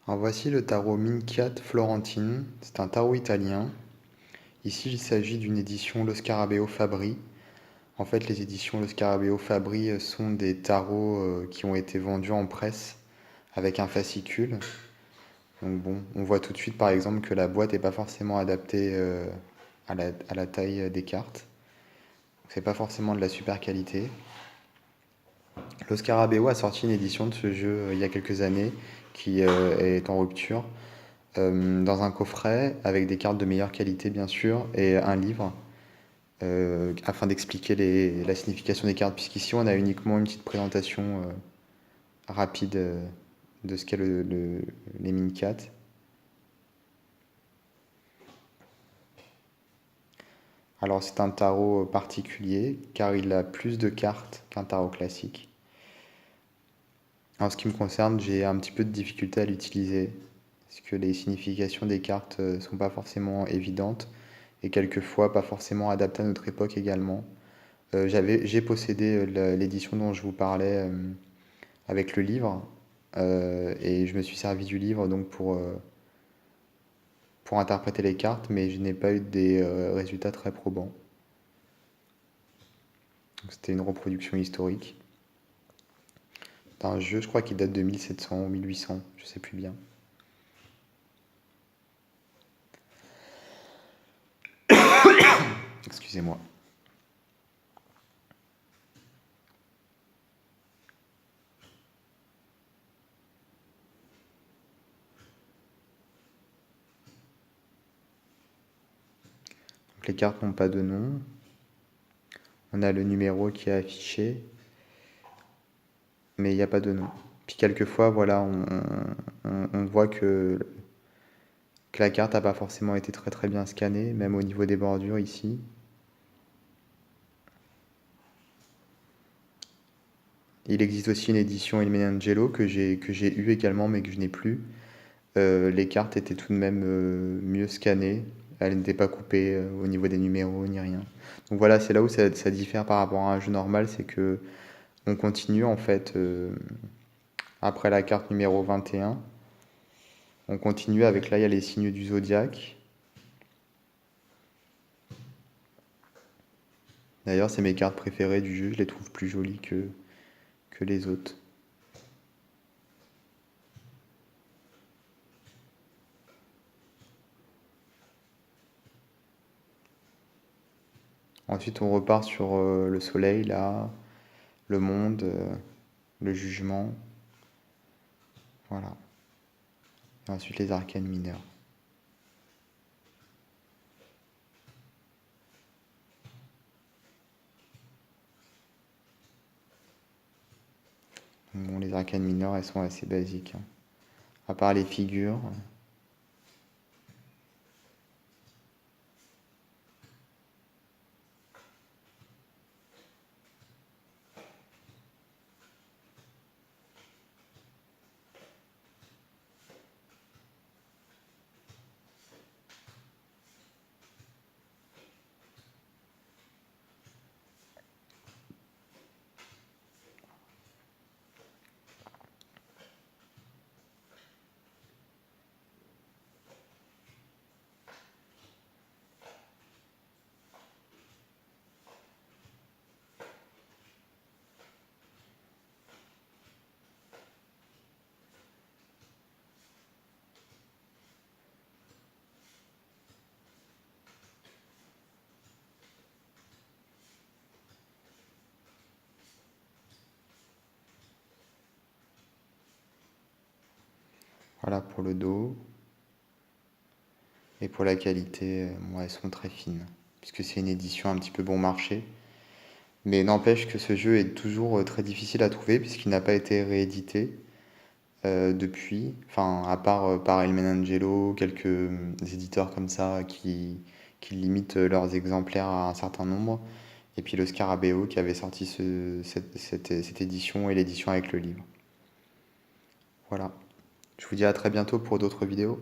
Alors voici le tarot Minchiat Florentine, c'est un tarot italien. Ici il s'agit d'une édition Lo Scarabeo Fabbri. En fait les éditions Lo Scarabeo Fabbri sont des tarots qui ont été vendus en presse avec un fascicule. Donc bon, on voit tout de suite par exemple que la boîte n'est pas forcément adaptée à la taille des cartes. C'est pas forcément de la super qualité. Lo Scarabeo a sorti une édition de ce jeu il y a quelques années qui est en rupture. Dans un coffret avec des cartes de meilleure qualité bien sûr et un livre afin d'expliquer la signification des cartes puisqu'ici on a uniquement une petite présentation rapide de ce qu'est les Minchiat. Alors c'est un tarot particulier car il a plus de cartes qu'un tarot classique. En ce qui me concerne, j'ai un petit peu de difficulté à l'utiliser parce que les significations des cartes sont pas forcément évidentes et quelquefois pas forcément adaptées à notre époque également. J'ai possédé l'édition dont je vous parlais avec le livre et je me suis servi du livre donc pour interpréter les cartes, mais je n'ai pas eu des résultats très probants. C'était une reproduction historique d'un jeu, je crois qu'il date de 1700 ou 1800, je sais plus bien. Excusez-moi. Donc, les cartes n'ont pas de nom. On a le numéro qui est affiché, mais il n'y a pas de nom. Puis quelquefois, voilà, on voit que la carte n'a pas forcément été très très bien scannée, même au niveau des bordures ici. Il existe aussi une édition Il Menangelo que j'ai eu également, mais que je n'ai plus. Les cartes étaient tout de même mieux scannées. Elles n'étaient pas coupées au niveau des numéros ni rien. Donc voilà, c'est là où ça diffère par rapport à un jeu normal, c'est que on continue en fait après la carte numéro 21. On continue avec là, il y a les signes du zodiaque. D'ailleurs, c'est mes cartes préférées du jeu, je les trouve plus jolies que les autres. Ensuite, on repart sur le soleil, là, le monde, le jugement. Voilà. Et ensuite, les arcanes mineures. Bon, les arcanes mineures, elles sont assez basiques, hein. À part les figures. Voilà pour le dos. Et pour la qualité, moi, elles sont très fines, puisque c'est une édition un petit peu bon marché. Mais n'empêche que ce jeu est toujours très difficile à trouver, puisqu'il n'a pas été réédité depuis. Enfin, à part par El Menangelo, quelques éditeurs comme ça qui limitent leurs exemplaires à un certain nombre. Et puis le Scarabeo qui avait sorti cette édition et l'édition avec le livre. Voilà. Je vous dis à très bientôt pour d'autres vidéos.